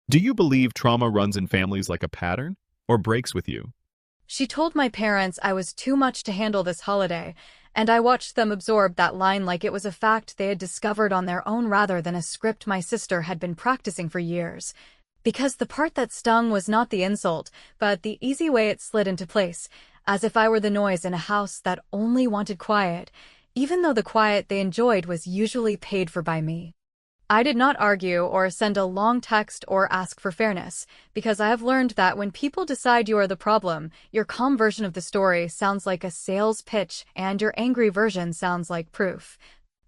Do you believe trauma runs in families like a pattern or breaks with you? She told my parents I was too much to handle this holiday, and I watched them absorb that line like it was a fact they had discovered on their own rather than a script my sister had been practicing for years. Because the part that stung was not the insult, but the easy way it slid into place, as if I were the noise in a house that only wanted quiet, even though the quiet they enjoyed was usually paid for by me. I did not argue or send a long text or ask for fairness, because I have learned that when people decide you are the problem, your calm version of the story sounds like a sales pitch and your angry version sounds like proof.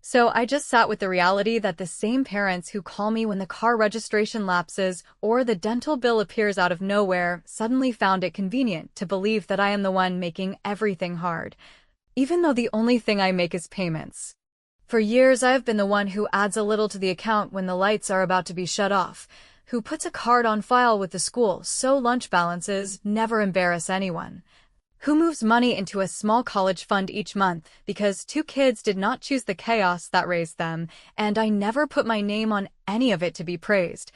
So I just sat with the reality that the same parents who call me when the car registration lapses or the dental bill appears out of nowhere suddenly found it convenient to believe that I am the one making everything hard, even though the only thing I make is payments. For years, I've been the one who adds a little to the account when the lights are about to be shut off, who puts a card on file with the school so lunch balances never embarrass anyone, who moves money into a small college fund each month because two kids did not choose the chaos that raised them, and I never put my name on any of it to be praised,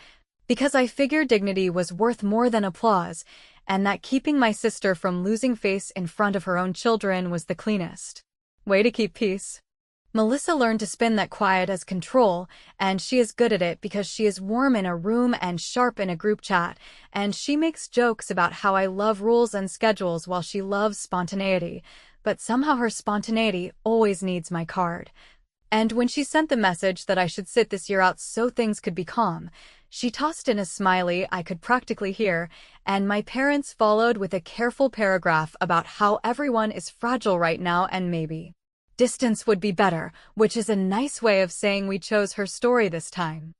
because I figured dignity was worth more than applause, and that keeping my sister from losing face in front of her own children was the cleanest way to keep peace. Melissa learned to spin that quiet as control, and she is good at it because she is warm in a room and sharp in a group chat, and she makes jokes about how I love rules and schedules while she loves spontaneity, but somehow her spontaneity always needs my card. And when she sent the message that I should sit this year out so things could be calm, she tossed in a smiley I could practically hear, and my parents followed with a careful paragraph about how everyone is fragile right now and maybe distance would be better, which is a nice way of saying we chose her story this time.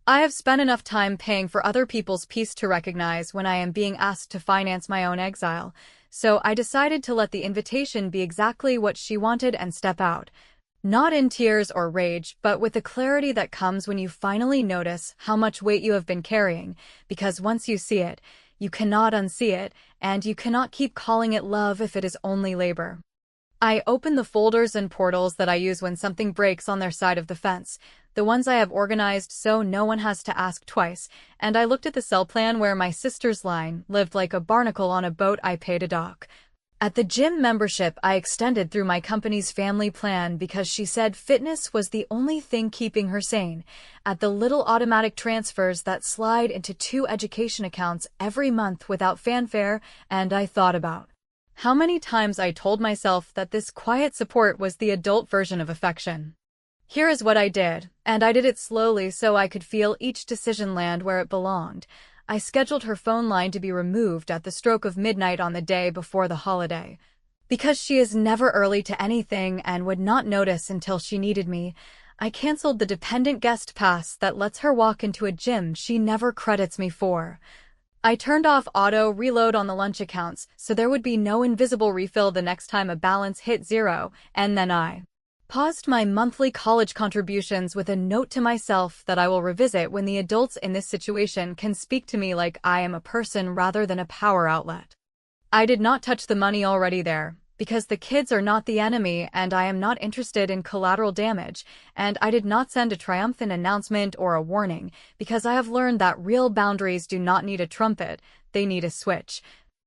I have spent enough time paying for other people's peace to recognize when I am being asked to finance my own exile, so I decided to let the invitation be exactly what she wanted and step out. Not in tears or rage, but with the clarity that comes when you finally notice how much weight you have been carrying, because once you see it, you cannot unsee it, and you cannot keep calling it love if it is only labor. I open the folders and portals that I use when something breaks on their side of the fence, the ones I have organized so no one has to ask twice, and I looked at the cell plan where my sister's line lived like a barnacle on a boat I paid a dock. At the gym membership I extended through my company's family plan because she said fitness was the only thing keeping her sane, at the little automatic transfers that slide into two education accounts every month without fanfare, and I thought about how many times I told myself that this quiet support was the adult version of affection. Here is what I did, and I did it slowly so I could feel each decision land where it belonged. I scheduled her phone line to be removed at the stroke of midnight on the day before the holiday. Because she is never early to anything and would not notice until she needed me, I canceled the dependent guest pass that lets her walk into a gym she never credits me for. I turned off auto reload on the lunch accounts so there would be no invisible refill the next time a balance hit zero, and then I paused my monthly college contributions with a note to myself that I will revisit when the adults in this situation can speak to me like I am a person rather than a power outlet. I did not touch the money already there, because the kids are not the enemy and I am not interested in collateral damage, and I did not send a triumphant announcement or a warning, because I have learned that real boundaries do not need a trumpet, they need a switch.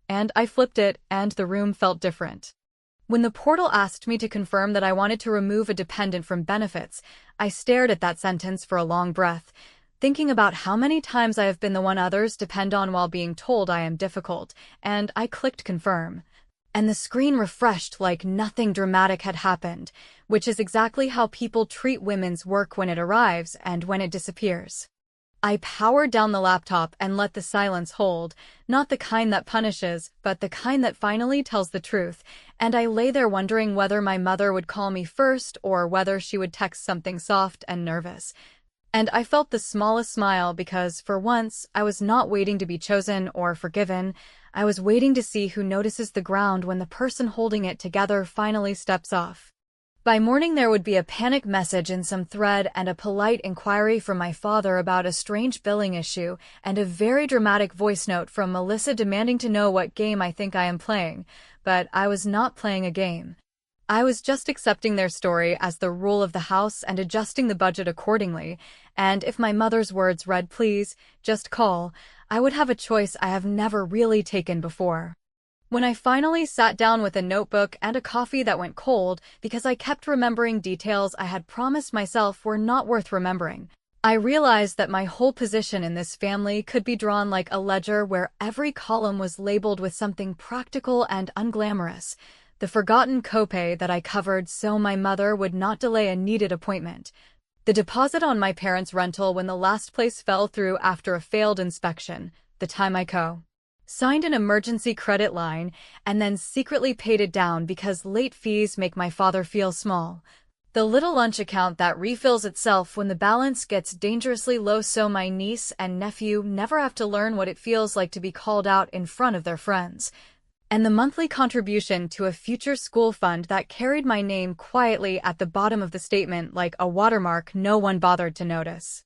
And I flipped it, and the room felt different. When the portal asked me to confirm that I wanted to remove a dependent from benefits, I stared at that sentence for a long breath, thinking about how many times I have been the one others depend on while being told I am difficult, and I clicked confirm. And the screen refreshed like nothing dramatic had happened, which is exactly how people treat women's work when it arrives and when it disappears. I powered down the laptop and let the silence hold, not the kind that punishes, but the kind that finally tells the truth, and I lay there wondering whether my mother would call me first or whether she would text something soft and nervous. And I felt the smallest smile because, for once, I was not waiting to be chosen or forgiven. I was waiting to see who notices the ground when the person holding it together finally steps off. By morning there would be a panic message in some thread and a polite inquiry from my father about a strange billing issue and a very dramatic voice note from Melissa demanding to know what game I think I am playing, but I was not playing a game. I was just accepting their story as the rule of the house and adjusting the budget accordingly, and if my mother's words read "please, just call," I would have a choice I have never really taken before. When I finally sat down with a notebook and a coffee that went cold because I kept remembering details I had promised myself were not worth remembering, I realized that my whole position in this family could be drawn like a ledger where every column was labeled with something practical and unglamorous. The forgotten copay that I covered so my mother would not delay a needed appointment. The deposit on my parents' rental when the last place fell through after a failed inspection. The time I signed an emergency credit line and then secretly paid it down because late fees make my father feel small. The little lunch account that refills itself when the balance gets dangerously low so my niece and nephew never have to learn what it feels like to be called out in front of their friends. And the monthly contribution to a future school fund that carried my name quietly at the bottom of the statement like a watermark no one bothered to notice.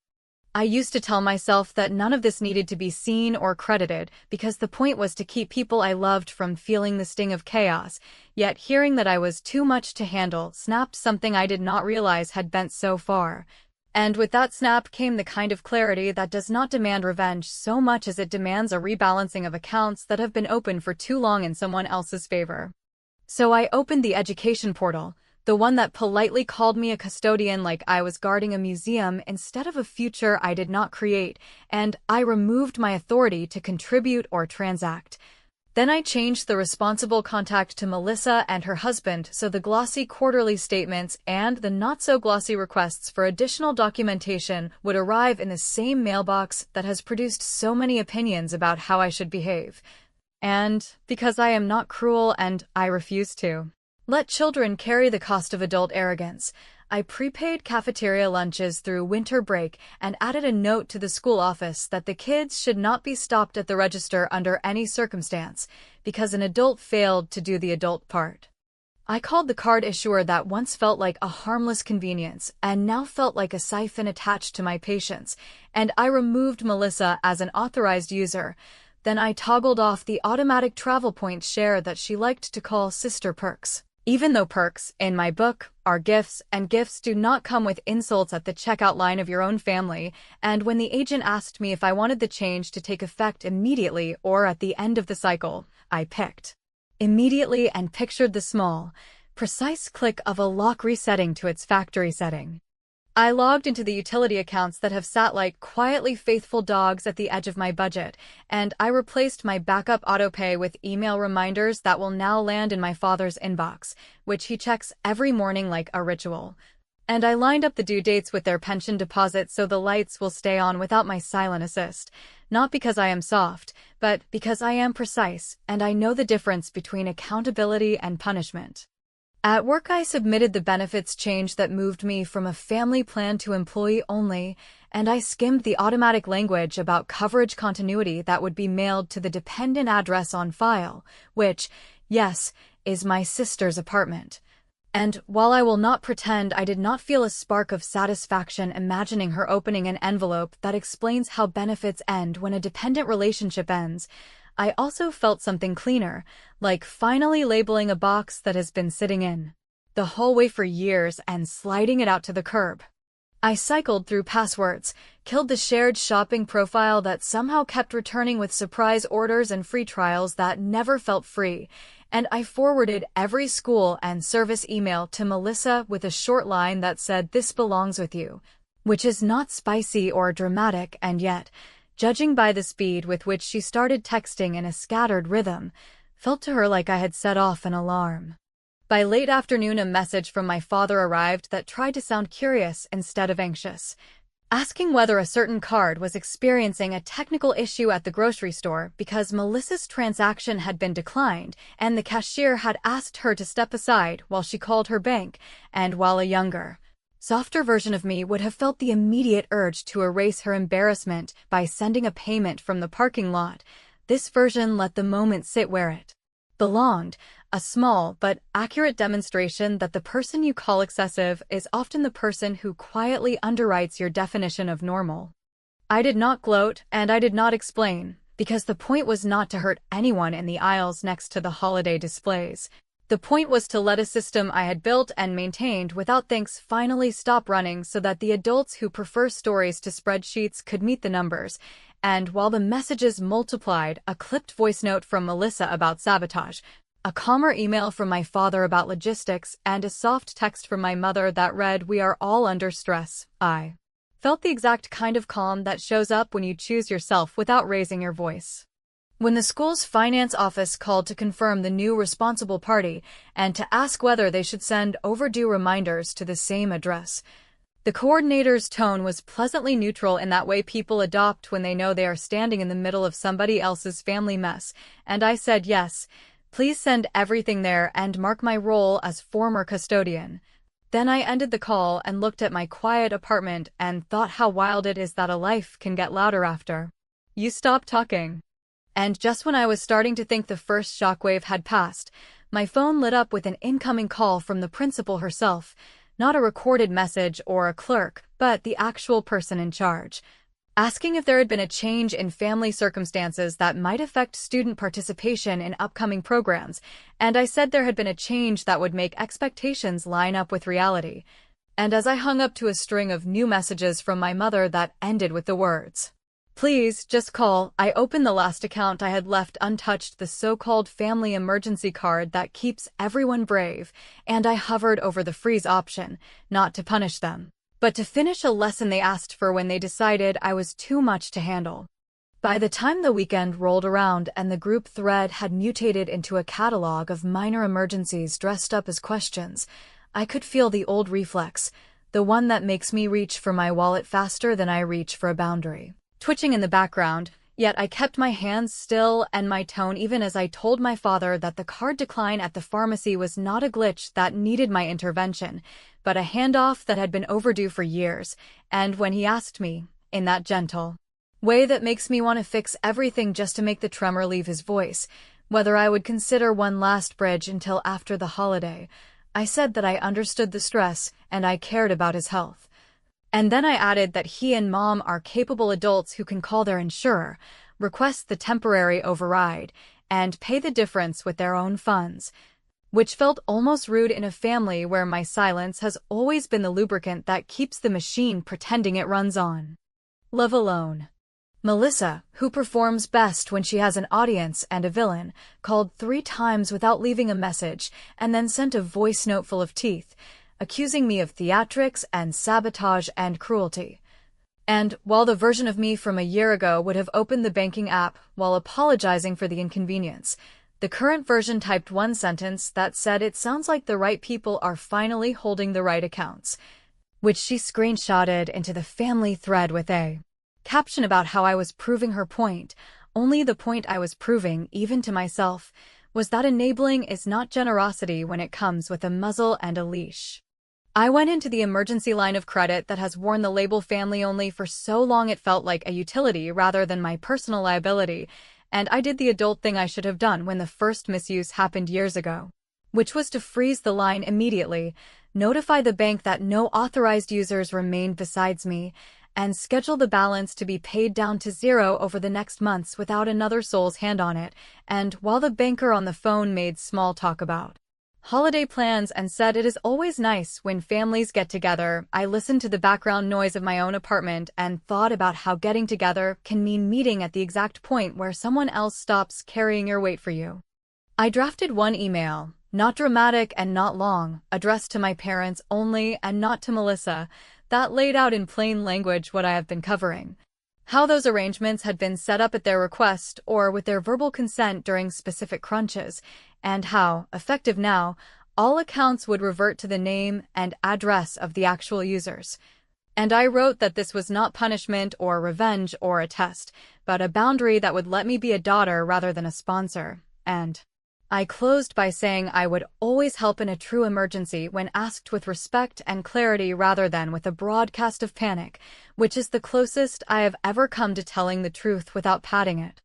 I used to tell myself that none of this needed to be seen or credited because the point was to keep people I loved from feeling the sting of chaos, yet hearing that I was too much to handle snapped something I did not realize had bent so far. And with that snap came the kind of clarity that does not demand revenge so much as it demands a rebalancing of accounts that have been open for too long in someone else's favor. So I opened the education portal, the one that politely called me a custodian like I was guarding a museum instead of a future I did not create, and I removed my authority to contribute or transact. Then I changed the responsible contact to Melissa and her husband so the glossy quarterly statements and the not-so-glossy requests for additional documentation would arrive in the same mailbox that has produced so many opinions about how I should behave. And because I am not cruel and I refuse to let children carry the cost of adult arrogance, I prepaid cafeteria lunches through winter break and added a note to the school office that the kids should not be stopped at the register under any circumstance, because an adult failed to do the adult part. I called the card issuer that once felt like a harmless convenience and now felt like a siphon attached to my patience, and I removed Melissa as an authorized user. Then I toggled off the automatic travel point share that she liked to call sister perks. Even though perks, in my book, are gifts, and gifts do not come with insults at the checkout line of your own family, and when the agent asked me if I wanted the change to take effect immediately or at the end of the cycle, I picked immediately and pictured the small, precise click of a lock resetting to its factory setting. I logged into the utility accounts that have sat like quietly faithful dogs at the edge of my budget, and I replaced my backup autopay with email reminders that will now land in my father's inbox, which he checks every morning like a ritual. And I lined up the due dates with their pension deposit so the lights will stay on without my silent assist, not because I am soft, but because I am precise, and I know the difference between accountability and punishment. At work, I submitted the benefits change that moved me from a family plan to employee only, and I skimmed the automatic language about coverage continuity that would be mailed to the dependent address on file, which, yes, is my sister's apartment. And while I will not pretend I did not feel a spark of satisfaction imagining her opening an envelope that explains how benefits end when a dependent relationship ends, I also felt something cleaner, like finally labeling a box that has been sitting in the hallway for years and sliding it out to the curb. I cycled through passwords, killed the shared shopping profile that somehow kept returning with surprise orders and free trials that never felt free, and I forwarded every school and service email to Melissa with a short line that said "This belongs with you," which is not spicy or dramatic, and yet, judging by the speed with which she started texting in a scattered rhythm, felt to her like I had set off an alarm. By late afternoon, a message from my father arrived that tried to sound curious instead of anxious, asking whether a certain card was experiencing a technical issue at the grocery store because Melissa's transaction had been declined and the cashier had asked her to step aside while she called her bank, and while a younger, softer version of me would have felt the immediate urge to erase her embarrassment by sending a payment from the parking lot, this version let the moment sit where it belonged, a small but accurate demonstration that the person you call excessive is often the person who quietly underwrites your definition of normal. I did not gloat, and I did not explain, because the point was not to hurt anyone in the aisles next to the holiday displays. The point was to let a system I had built and maintained without thanks finally stop running so that the adults who prefer stories to spreadsheets could meet the numbers. And while the messages multiplied, a clipped voice note from Melissa about sabotage, a calmer email from my father about logistics, and a soft text from my mother that read, "We are all under stress." I felt the exact kind of calm that shows up when you choose yourself without raising your voice. When the school's finance office called to confirm the new responsible party and to ask whether they should send overdue reminders to the same address, the coordinator's tone was pleasantly neutral in that way people adopt when they know they are standing in the middle of somebody else's family mess, and I said yes, please send everything there and mark my role as former custodian. Then I ended the call and looked at my quiet apartment and thought how wild it is that a life can get louder after you stop talking. And just when I was starting to think the first shockwave had passed, my phone lit up with an incoming call from the principal herself, not a recorded message or a clerk, but the actual person in charge, asking if there had been a change in family circumstances that might affect student participation in upcoming programs, and I said there had been a change that would make expectations line up with reality. And as I hung up to a string of new messages from my mother that ended with the words, "Please, just call," I opened the last account I had left untouched, the so-called family emergency card that keeps everyone brave, and I hovered over the freeze option, not to punish them, but to finish a lesson they asked for when they decided I was too much to handle. By the time the weekend rolled around and the group thread had mutated into a catalog of minor emergencies dressed up as questions, I could feel the old reflex, the one that makes me reach for my wallet faster than I reach for a boundary, twitching in the background, yet I kept my hands still and my tone even as I told my father that the card decline at the pharmacy was not a glitch that needed my intervention, but a handoff that had been overdue for years, and when he asked me, in that gentle way that makes me want to fix everything just to make the tremor leave his voice, whether I would consider one last bridge until after the holiday, I said that I understood the stress and I cared about his health. And then I added that he and Mom are capable adults who can call their insurer, request the temporary override, and pay the difference with their own funds, which felt almost rude in a family where my silence has always been the lubricant that keeps the machine pretending it runs on love alone. Melissa, who performs best when she has an audience and a villain, called 3 times without leaving a message and then sent a voice note full of teeth, accusing me of theatrics and sabotage and cruelty. And while the version of me from a year ago would have opened the banking app while apologizing for the inconvenience, the current version typed one sentence that said it sounds like the right people are finally holding the right accounts, which she screenshotted into the family thread with a caption about how I was proving her point, only the point I was proving, even to myself, was that enabling is not generosity when it comes with a muzzle and a leash. I went into the emergency line of credit that has worn the label family only for so long it felt like a utility rather than my personal liability, and I did the adult thing I should have done when the first misuse happened years ago, which was to freeze the line immediately, notify the bank that no authorized users remained besides me, and schedule the balance to be paid down to 0 over the next months without another soul's hand on it, and while the banker on the phone made small talk about holiday plans and said it is always nice when families get together, I listened to the background noise of my own apartment and thought about how getting together can mean meeting at the exact point where someone else stops carrying your weight for you. I drafted one email, not dramatic and not long, addressed to my parents only and not to Melissa, that laid out in plain language what I have been covering. How those arrangements had been set up at their request or with their verbal consent during specific crunches, and how, effective now, all accounts would revert to the name and address of the actual users. And I wrote that this was not punishment or revenge or a test, but a boundary that would let me be a daughter rather than a sponsor, and I closed by saying I would always help in a true emergency when asked with respect and clarity rather than with a broadcast of panic, which is the closest I have ever come to telling the truth without padding it.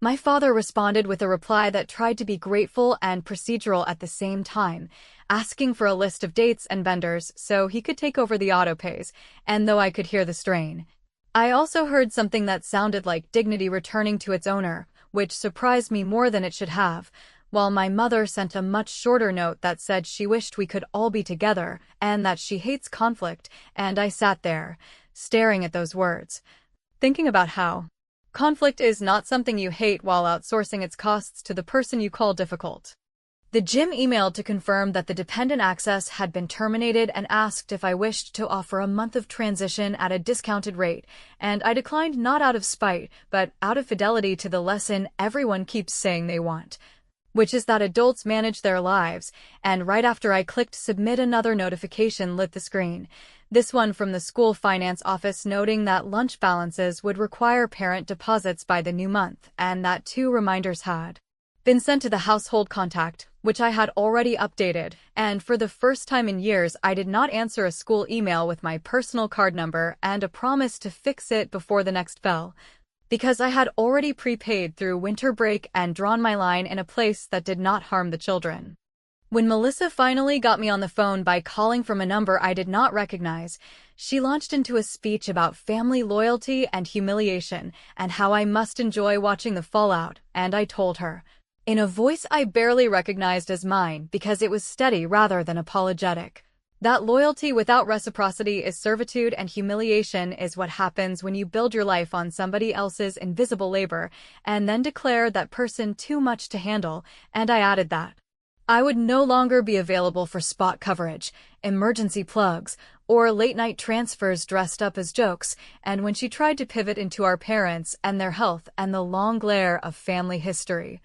My father responded with a reply that tried to be grateful and procedural at the same time, asking for a list of dates and vendors so he could take over the autopays, and though I could hear the strain, I also heard something that sounded like dignity returning to its owner, which surprised me more than it should have, while my mother sent a much shorter note that said she wished we could all be together and that she hates conflict, and I sat there, staring at those words, thinking about how conflict is not something you hate while outsourcing its costs to the person you call difficult. The gym emailed to confirm that the dependent access had been terminated and asked if I wished to offer a month of transition at a discounted rate, and I declined not out of spite, but out of fidelity to the lesson everyone keeps saying they want, which is that adults manage their lives, and right after I clicked submit, another notification lit the screen. This one from the school finance office noting that lunch balances would require parent deposits by the new month, and that 2 reminders had been sent to the household contact, which I had already updated, and for the first time in years I did not answer a school email with my personal card number and a promise to fix it before the next bell, because I had already prepaid through winter break and drawn my line in a place that did not harm the children. When Melissa finally got me on the phone by calling from a number I did not recognize, she launched into a speech about family loyalty and humiliation and how I must enjoy watching the fallout, and I told her, in a voice I barely recognized as mine because it was steady rather than apologetic, that loyalty without reciprocity is servitude, and humiliation is what happens when you build your life on somebody else's invisible labor and then declare that person too much to handle, and I added that I would no longer be available for spot coverage, emergency plugs, or late-night transfers dressed up as jokes, and when she tried to pivot into our parents and their health and the long glare of family history,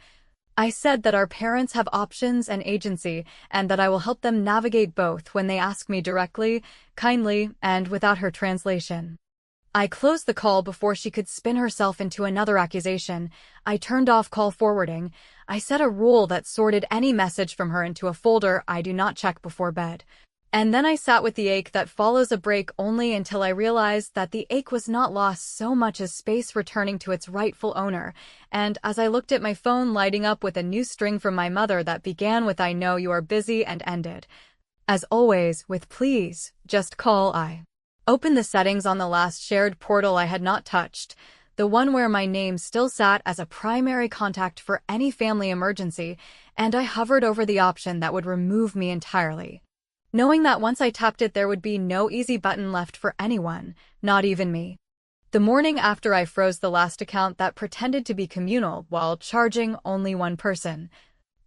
I said that our parents have options and agency, and that I will help them navigate both when they ask me directly, kindly, and without her translation. I closed the call before she could spin herself into another accusation. I turned off call forwarding. I set a rule that sorted any message from her into a folder I do not check before bed. And then I sat with the ache that follows a break only until I realized that the ache was not lost so much as space returning to its rightful owner, and as I looked at my phone lighting up with a new string from my mother that began with "I know you are busy" and ended, as always, with "please, just call," I opened the settings on the last shared portal I had not touched, the one where my name still sat as a primary contact for any family emergency, and I hovered over the option that would remove me entirely, knowing that once I tapped it there would be no easy button left for anyone, not even me. The morning after I froze the last account that pretended to be communal while charging only one person,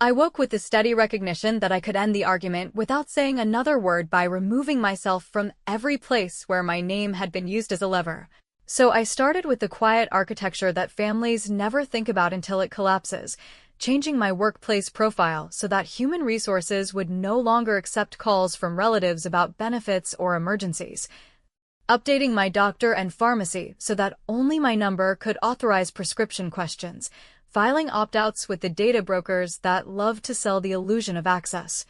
I woke with the steady recognition that I could end the argument without saying another word by removing myself from every place where my name had been used as a lever. So I started with the quiet architecture that families never think about until it collapses, changing my workplace profile so that human resources would no longer accept calls from relatives about benefits or emergencies, updating my doctor and pharmacy so that only my number could authorize prescription questions, filing opt-outs with the data brokers that love to sell the illusion of access,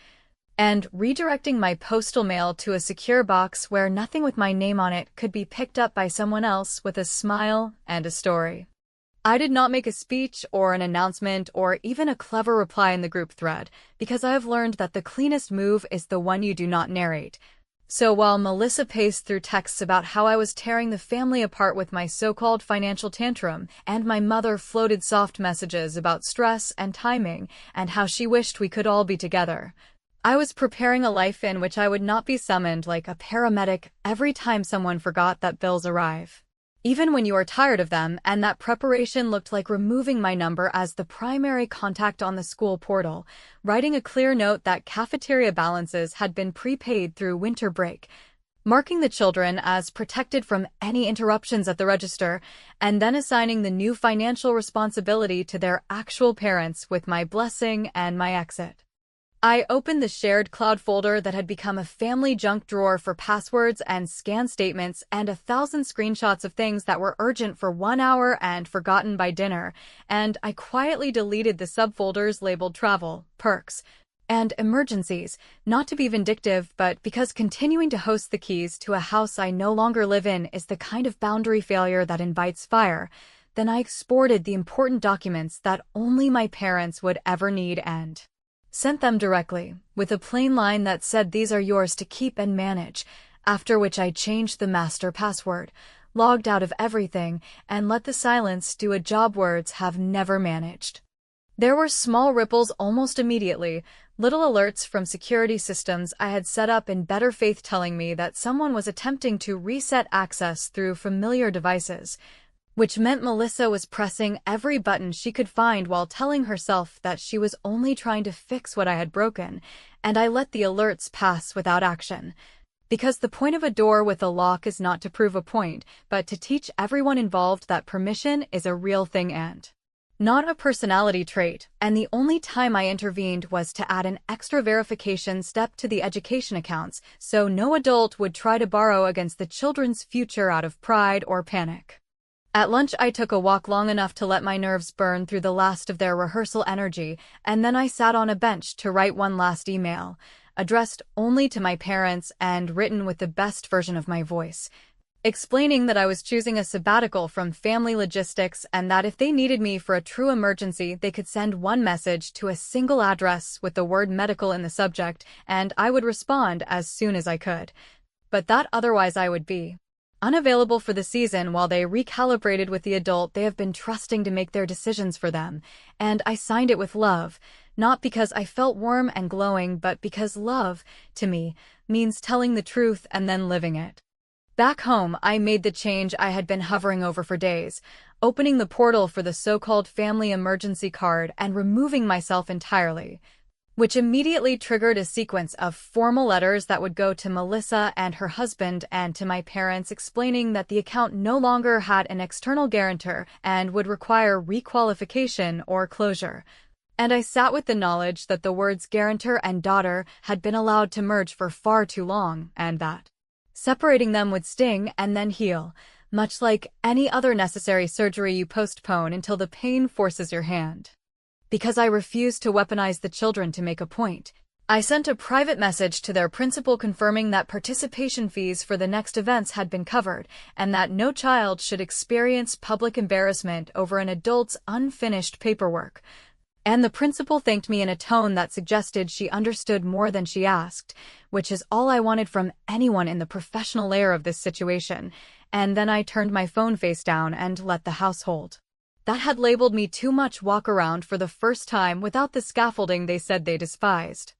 and redirecting my postal mail to a secure box where nothing with my name on it could be picked up by someone else with a smile and a story. I did not make a speech or an announcement or even a clever reply in the group thread, because I have learned that the cleanest move is the one you do not narrate. So while Melissa paced through texts about how I was tearing the family apart with my so-called financial tantrum, and my mother floated soft messages about stress and timing and how she wished we could all be together, I was preparing a life in which I would not be summoned like a paramedic every time someone forgot that bills arrive, even when you are tired of them, and that preparation looked like removing my number as the primary contact on the school portal, writing a clear note that cafeteria balances had been prepaid through winter break, marking the children as protected from any interruptions at the register, and then assigning the new financial responsibility to their actual parents with my blessing and my exit. I opened the shared cloud folder that had become a family junk drawer for passwords and scanned statements and 1,000 screenshots of things that were urgent for 1 hour and forgotten by dinner, and I quietly deleted the subfolders labeled travel, perks, and emergencies, not to be vindictive, but because continuing to host the keys to a house I no longer live in is the kind of boundary failure that invites fire. Then I exported the important documents that only my parents would ever need and sent them directly, with a plain line that said these are yours to keep and manage, after which I changed the master password, logged out of everything, and let the silence do a job words have never managed. There were small ripples almost immediately, little alerts from security systems I had set up in better faith telling me that someone was attempting to reset access through familiar devices, which meant Melissa was pressing every button she could find while telling herself that she was only trying to fix what I had broken, and I let the alerts pass without action. Because the point of a door with a lock is not to prove a point, but to teach everyone involved that permission is a real thing and not a personality trait, and the only time I intervened was to add an extra verification step to the education accounts, so no adult would try to borrow against the children's future out of pride or panic. At lunch, I took a walk long enough to let my nerves burn through the last of their rehearsal energy, and then I sat on a bench to write one last email, addressed only to my parents and written with the best version of my voice, explaining that I was choosing a sabbatical from family logistics and that if they needed me for a true emergency, they could send one message to a single address with the word medical in the subject, and I would respond as soon as I could. But that otherwise I would be unavailable for the season while they recalibrated with the adult they have been trusting to make their decisions for them, and I signed it with love, not because I felt warm and glowing, but because love, to me, means telling the truth and then living it. Back home, I made the change I had been hovering over for days, opening the portal for the so-called family emergency card and removing myself entirely, which immediately triggered a sequence of formal letters that would go to Melissa and her husband and to my parents explaining that the account no longer had an external guarantor and would require requalification or closure. And I sat with the knowledge that the words guarantor and daughter had been allowed to merge for far too long, and that separating them would sting and then heal, much like any other necessary surgery you postpone until the pain forces your hand. Because I refused to weaponize the children to make a point, I sent a private message to their principal confirming that participation fees for the next events had been covered and that no child should experience public embarrassment over an adult's unfinished paperwork. And the principal thanked me in a tone that suggested she understood more than she asked, which is all I wanted from anyone in the professional layer of this situation, and then I turned my phone face down and let the household that had labeled me too much walk around for the first time without the scaffolding they said they despised.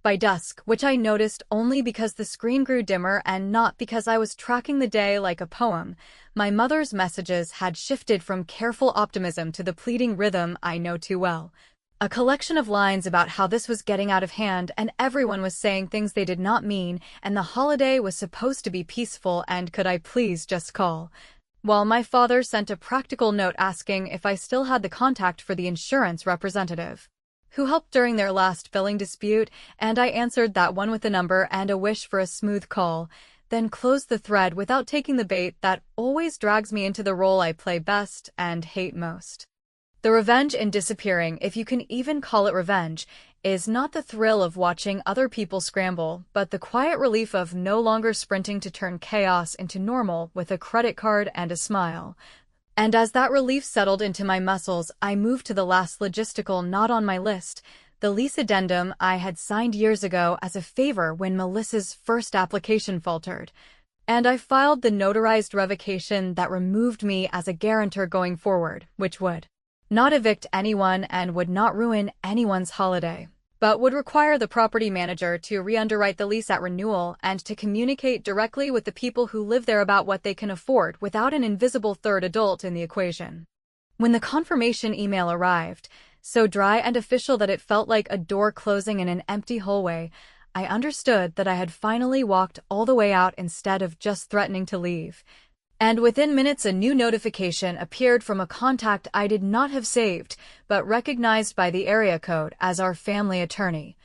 By dusk, which I noticed only because the screen grew dimmer and not because I was tracking the day like a poem, my mother's messages had shifted from careful optimism to the pleading rhythm I know too well. A collection of lines about how this was getting out of hand and everyone was saying things they did not mean and the holiday was supposed to be peaceful and could I please just call. While my father sent a practical note asking if I still had the contact for the insurance representative who helped during their last billing dispute, and I answered that one with a number and a wish for a smooth call, then closed the thread without taking the bait that always drags me into the role I play best and hate most. The revenge in disappearing, if you can even call it revenge, is not the thrill of watching other people scramble, but the quiet relief of no longer sprinting to turn chaos into normal with a credit card and a smile. And as that relief settled into my muscles, I moved to the last logistical not on my list, the lease addendum I had signed years ago as a favor when Melissa's first application faltered. And I filed the notarized revocation that removed me as a guarantor going forward, which would not evict anyone and would not ruin anyone's holiday, but would require the property manager to re-underwrite the lease at renewal and to communicate directly with the people who live there about what they can afford without an invisible third adult in the equation. When the confirmation email arrived, so dry and official that it felt like a door closing in an empty hallway, I understood that I had finally walked all the way out instead of just threatening to leave. And within minutes a new notification appeared from a contact I did not have saved, but recognized by the area code as our family attorney.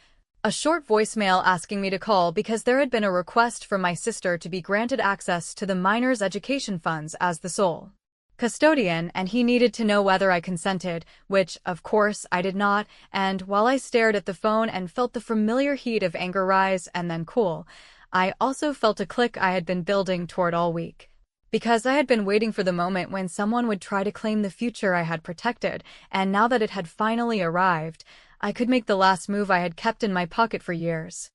A short voicemail asking me to call because there had been a request from my sister to be granted access to the minors' education funds as the sole custodian, and he needed to know whether I consented, which, of course, I did not, and while I stared at the phone and felt the familiar heat of anger rise and then cool, I also felt a click I had been building toward all week. Because I had been waiting for the moment when someone would try to claim the future I had protected, and now that it had finally arrived, I could make the last move I had kept in my pocket for years.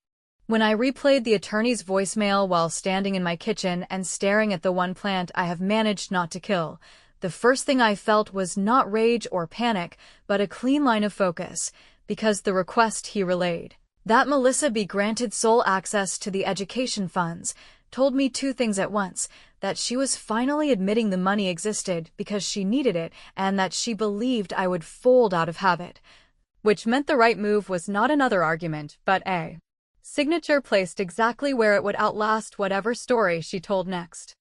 When I replayed the attorney's voicemail while standing in my kitchen and staring at the one plant I have managed not to kill, The first thing I felt was not rage or panic, but a clean line of focus, because the request he relayed, that Melissa be granted sole access to the education funds, told me two things at once: that she was finally admitting the money existed because she needed it, and that she believed I would fold out of habit. Which meant the right move was not another argument, but a signature placed exactly where it would outlast whatever story she told next.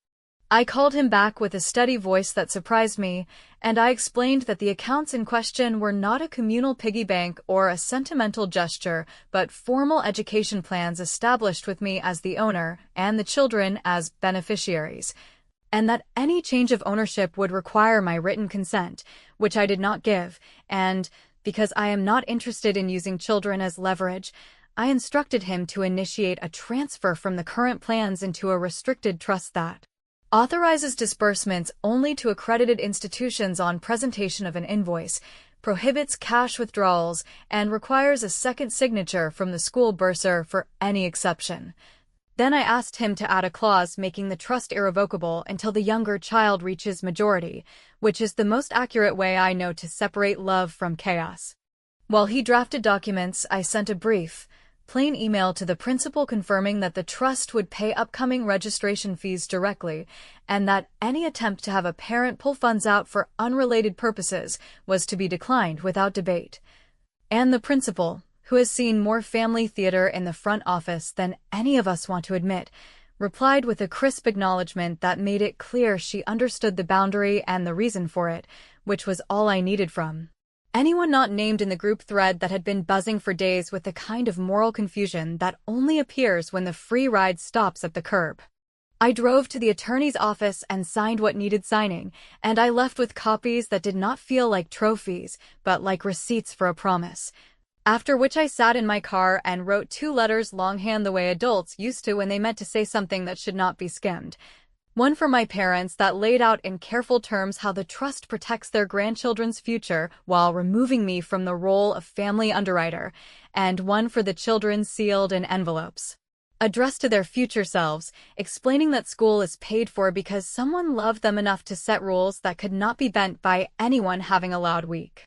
I called him back with a steady voice that surprised me, and I explained that the accounts in question were not a communal piggy bank or a sentimental gesture, but formal education plans established with me as the owner and the children as beneficiaries, and that any change of ownership would require my written consent, which I did not give, and, because I am not interested in using children as leverage, I instructed him to initiate a transfer from the current plans into a restricted trust that authorizes disbursements only to accredited institutions on presentation of an invoice, prohibits cash withdrawals, and requires a second signature from the school bursar for any exception. Then I asked him to add a clause making the trust irrevocable until the younger child reaches majority, which is the most accurate way I know to separate love from chaos. While he drafted documents, I sent a brief, plain email to the principal confirming that the trust would pay upcoming registration fees directly, and that any attempt to have a parent pull funds out for unrelated purposes was to be declined without debate. And the principal, who has seen more family theater in the front office than any of us want to admit, replied with a crisp acknowledgement that made it clear she understood the boundary and the reason for it, which was all I needed from anyone not named in the group thread that had been buzzing for days with the kind of moral confusion that only appears when the free ride stops at the curb. I drove to the attorney's office and signed what needed signing, and I left with copies that did not feel like trophies, but like receipts for a promise. After which I sat in my car and wrote 2 letters longhand the way adults used to when they meant to say something that should not be skimmed. One for my parents that laid out in careful terms how the trust protects their grandchildren's future while removing me from the role of family underwriter, and one for the children sealed in envelopes, addressed to their future selves, explaining that school is paid for because someone loved them enough to set rules that could not be bent by anyone having a loud week.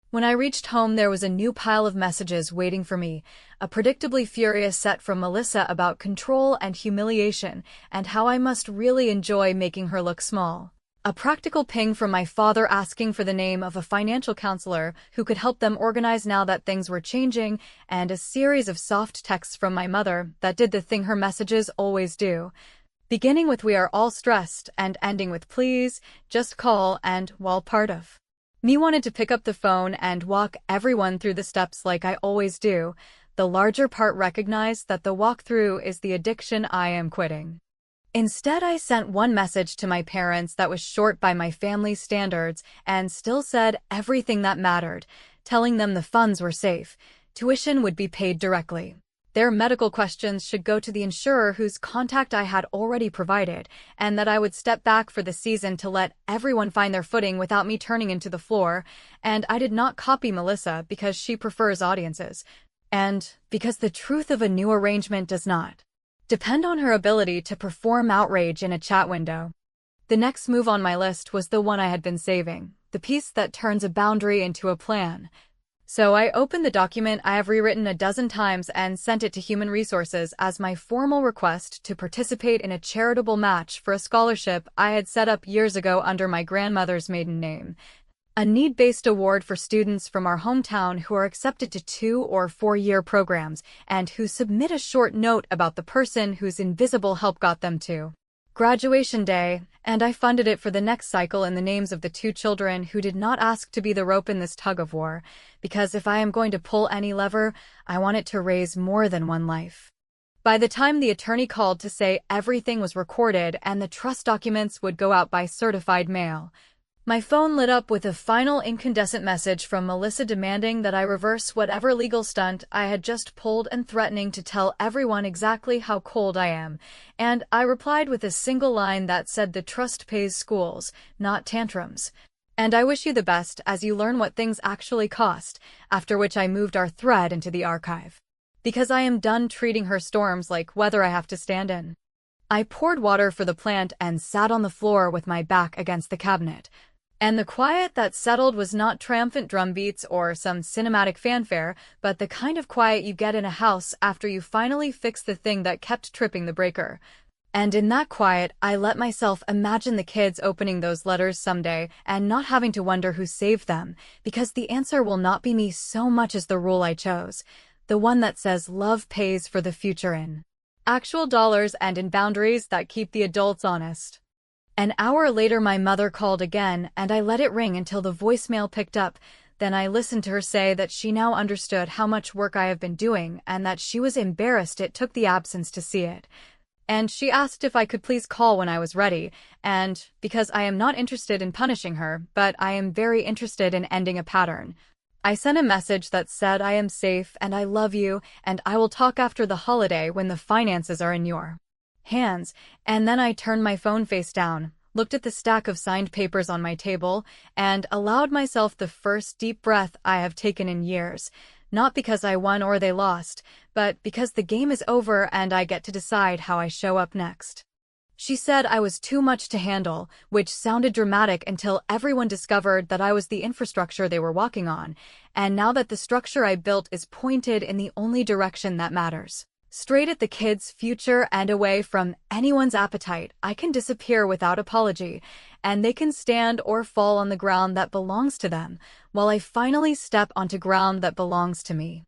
When I reached home, there was a new pile of messages waiting for me, a predictably furious set from Melissa about control and humiliation and how I must really enjoy making her look small. A practical ping from my father asking for the name of a financial counselor who could help them organize now that things were changing, and a series of soft texts from my mother that did the thing her messages always do, beginning with "we are all stressed" and ending with "please, just call," and "while part of me wanted to pick up the phone and walk everyone through the steps like I always do, the larger part recognized that the walkthrough is the addiction I am quitting. Instead, I sent one message to my parents that was short by my family's standards and still said everything that mattered, telling them the funds were safe, tuition would be paid directly. Their medical questions should go to the insurer whose contact I had already provided, and that I would step back for the season to let everyone find their footing without me turning into the floor, and I did not copy Melissa because she prefers audiences, and because the truth of a new arrangement does not depend on her ability to perform outrage in a chat window. The next move on my list was the one I had been saving, the piece that turns a boundary into a plan. So I opened the document I have rewritten a dozen times and sent it to Human Resources as my formal request to participate in a charitable match for a scholarship I had set up years ago under my grandmother's maiden name. A need-based award for students from our hometown who are accepted to 2- or 4-year programs and who submit a short note about the person whose invisible help got them to graduation day, and I funded it for the next cycle in the names of the 2 children who did not ask to be the rope in this tug-of-war, because if I am going to pull any lever, I want it to raise more than one life. By the time the attorney called to say everything was recorded and the trust documents would go out by certified mail, my phone lit up with a final incandescent message from Melissa demanding that I reverse whatever legal stunt I had just pulled and threatening to tell everyone exactly how cold I am, and I replied with a single line that said the trust pays schools, not tantrums. And I wish you the best as you learn what things actually cost, after which I moved our thread into the archive. Because I am done treating her storms like weather I have to stand in. I poured water for the plant and sat on the floor with my back against the cabinet. And the quiet that settled was not triumphant drum beats or some cinematic fanfare, but the kind of quiet you get in a house after you finally fix the thing that kept tripping the breaker. And in that quiet, I let myself imagine the kids opening those letters someday and not having to wonder who saved them, because the answer will not be me so much as the rule I chose, the one that says love pays for the future in actual dollars and in boundaries that keep the adults honest. An hour later, my mother called again, and I let it ring until the voicemail picked up. Then I listened to her say that she now understood how much work I have been doing and that she was embarrassed it took the absence to see it. And she asked if I could please call when I was ready, and because I am not interested in punishing her, but I am very interested in ending a pattern. I sent a message that said I am safe and I love you, and I will talk after the holiday when the finances are in your hands, and then I turned my phone face down, looked at the stack of signed papers on my table, and allowed myself the first deep breath I have taken in years. Not because I won or they lost, but because the game is over and I get to decide how I show up next. She said I was too much to handle, which sounded dramatic until everyone discovered that I was the infrastructure they were walking on, and now that the structure I built is pointed in the only direction that matters, straight at the kids' future and away from anyone's appetite, I can disappear without apology, and they can stand or fall on the ground that belongs to them, while I finally step onto ground that belongs to me.